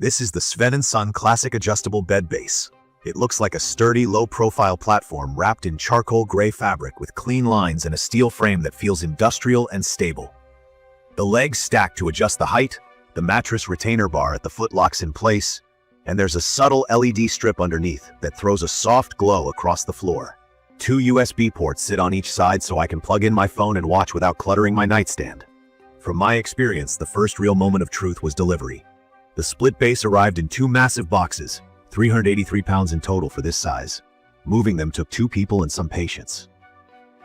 This is the Sven & Son Classic Adjustable Bed Base. It looks like a sturdy, low-profile platform wrapped in charcoal gray fabric with clean lines and a steel frame that feels industrial and stable. The legs stack to adjust the height, the mattress retainer bar at the foot locks in place, and there's a subtle LED strip underneath that throws a soft glow across the floor. 2 USB ports sit on each side so I can plug in my phone and watch without cluttering my nightstand. From my experience, the first real moment of truth was delivery. The split base arrived in 2 massive boxes, 383 pounds in total for this size. Moving them took 2 people and some patience.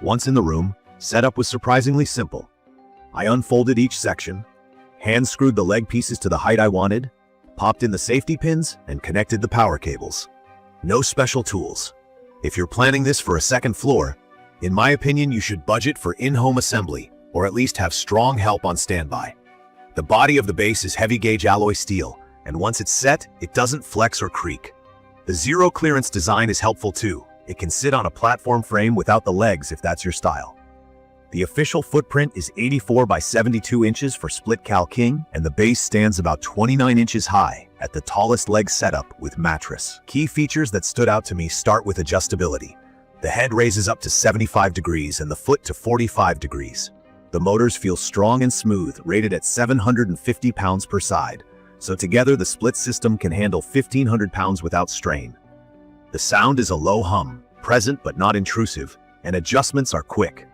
Once in the room, setup was surprisingly simple. I unfolded each section, hand-screwed the leg pieces to the height I wanted, popped in the safety pins, and connected the power cables. No special tools. If you're planning this for a second floor, in my opinion, you should budget for in-home assembly, or at least have strong help on standby. The body of the base is heavy-gauge alloy steel, and once it's set, it doesn't flex or creak. The zero-clearance design is helpful too. It can sit on a platform frame without the legs if that's your style. The official footprint is 84 by 72 inches for split cal king, and the base stands about 29 inches high at the tallest leg setup with mattress. Key features that stood out to me start with adjustability. The head raises up to 75 degrees and the foot to 45 degrees. The motors feel strong and smooth, rated at 750 pounds per side, so together the split system can handle 1,500 pounds without strain. The sound is a low hum, present but not intrusive, and adjustments are quick.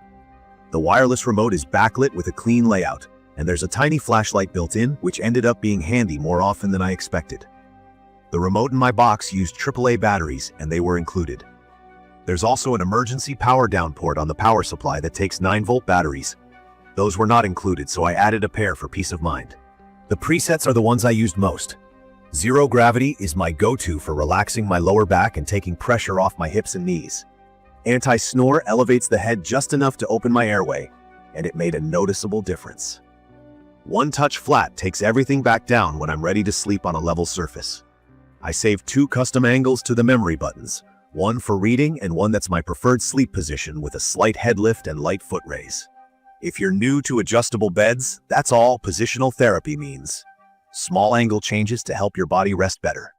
The wireless remote is backlit with a clean layout, and there's a tiny flashlight built in, which ended up being handy more often than I expected. The remote in my box used AAA batteries, and they were included. There's also an emergency power down port on the power supply that takes 9-volt batteries. Those were not included, so I added a pair for peace of mind. The presets are the ones I used most. Zero gravity is my go-to for relaxing my lower back and taking pressure off my hips and knees. Anti-snore elevates the head just enough to open my airway, and it made a noticeable difference. One touch flat takes everything back down when I'm ready to sleep on a level surface. I saved 2 custom angles to the memory buttons, one for reading and one that's my preferred sleep position with a slight head lift and light foot raise. If you're new to adjustable beds, that's all positional therapy means. Small angle changes to help your body rest better.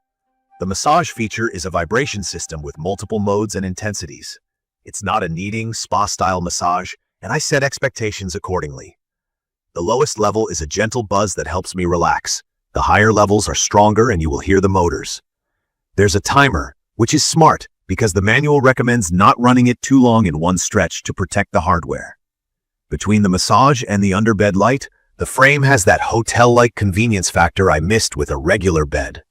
The massage feature is a vibration system with multiple modes and intensities. It's not a kneading, spa-style massage, and I set expectations accordingly. The lowest level is a gentle buzz that helps me relax. The higher levels are stronger and you will hear the motors. There's a timer, which is smart because the manual recommends not running it too long in one stretch to protect the hardware. Between the massage and the underbed light, the frame has that hotel-like convenience factor I missed with a regular bed.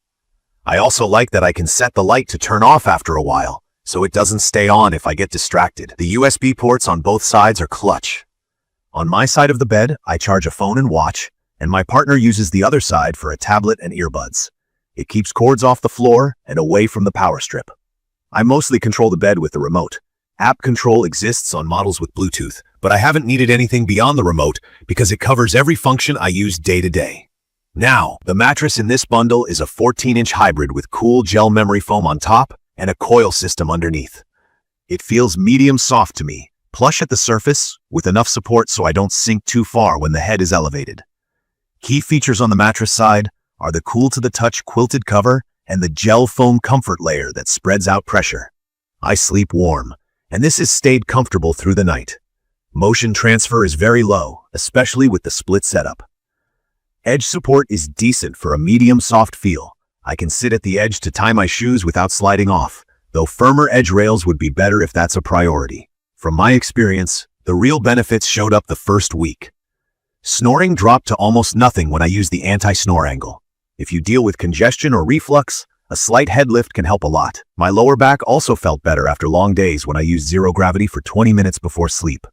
I also like that I can set the light to turn off after a while, so it doesn't stay on if I get distracted. The USB ports on both sides are clutch. On my side of the bed, I charge a phone and watch, and my partner uses the other side for a tablet and earbuds. It keeps cords off the floor and away from the power strip. I mostly control the bed with the remote. App control exists on models with Bluetooth, but I haven't needed anything beyond the remote because it covers every function I use day to day. Now, the mattress in this bundle is a 14-inch hybrid with cool gel memory foam on top and a coil system underneath. It feels medium soft to me, plush at the surface, with enough support so I don't sink too far when the head is elevated. Key features on the mattress side are the cool-to-the-touch quilted cover and the gel foam comfort layer that spreads out pressure. I sleep warm, and this has stayed comfortable through the night. Motion transfer is very low, especially with the split setup. Edge support is decent for a medium soft feel. I can sit at the edge to tie my shoes without sliding off, though firmer edge rails would be better if that's a priority. From my experience, the real benefits showed up the first week. Snoring dropped to almost nothing when I used the anti-snore angle. If you deal with congestion or reflux, a slight head lift can help a lot. My lower back also felt better after long days when I used zero gravity for 20 minutes before sleep.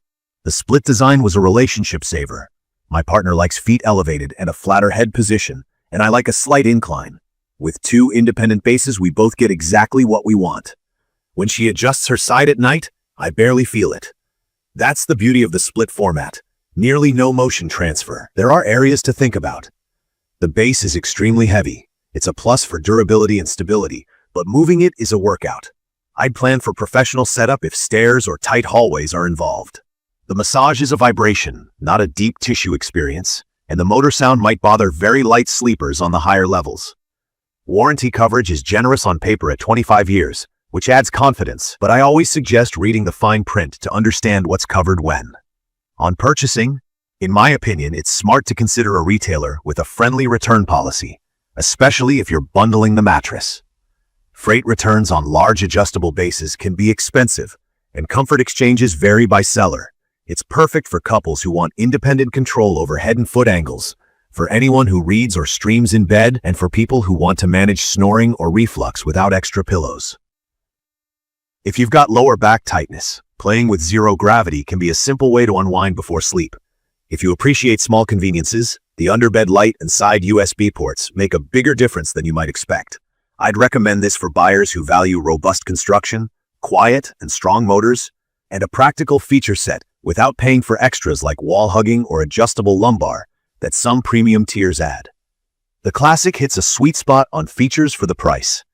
The split design was a relationship saver. My partner likes feet elevated and a flatter head position, and I like a slight incline. With 2 independent bases, we both get exactly what we want. When she adjusts her side at night, I barely feel it. That's the beauty of the split format. Nearly no motion transfer. There are areas to think about. The base is extremely heavy. It's a plus for durability and stability, but moving it is a workout. I'd plan for professional setup if stairs or tight hallways are involved. The massage is a vibration, not a deep tissue experience, and the motor sound might bother very light sleepers on the higher levels. Warranty coverage is generous on paper at 25 years, which adds confidence, but I always suggest reading the fine print to understand what's covered when. On purchasing, in my opinion, it's smart to consider a retailer with a friendly return policy, especially if you're bundling the mattress. Freight returns on large adjustable bases can be expensive, and comfort exchanges vary by seller. It's perfect for couples who want independent control over head and foot angles, for anyone who reads or streams in bed, and for people who want to manage snoring or reflux without extra pillows. If you've got lower back tightness, playing with zero gravity can be a simple way to unwind before sleep. If you appreciate small conveniences, the underbed light and side USB ports make a bigger difference than you might expect. I'd recommend this for buyers who value robust construction, quiet and strong motors, and a practical feature set without paying for extras like wall hugging or adjustable lumbar that some premium tiers add. The Classic hits a sweet spot on features for the price.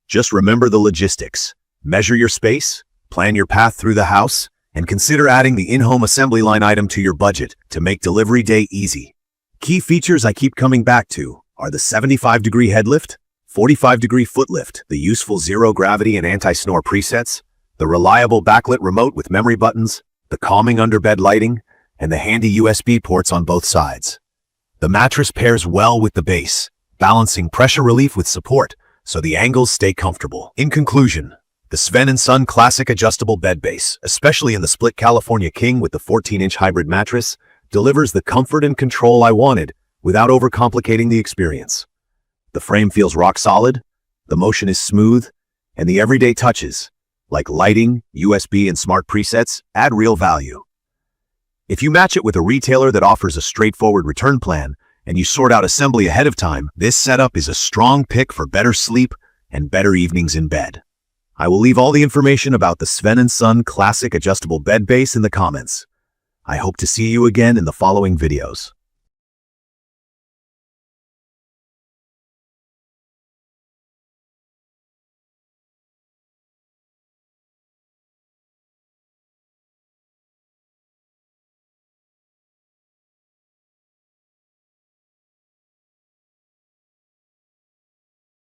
Just remember the logistics. Measure your space, plan your path through the house, and consider adding the in-home assembly line item to your budget to make delivery day easy. Key features I keep coming back to are the 75-degree head lift, 45-degree foot lift, the useful zero-gravity and anti-snore presets, the reliable backlit remote with memory buttons, the calming underbed lighting, and the handy USB ports on both sides. The mattress pairs well with the base, balancing pressure relief with support, so the angles stay comfortable. In conclusion, the Sven & Son Classic Adjustable Bed Base, especially in the split California King with the 14-inch hybrid mattress, delivers the comfort and control I wanted without overcomplicating the experience. The frame feels rock solid, the motion is smooth, and the everyday touches, like lighting, USB, and smart presets, add real value. If you match it with a retailer that offers a straightforward return plan and you sort out assembly ahead of time, this setup is a strong pick for better sleep and better evenings in bed. I will leave all the information about the Sven & Son Classic Adjustable Bed Base in the comments. I hope to see you again in the following videos.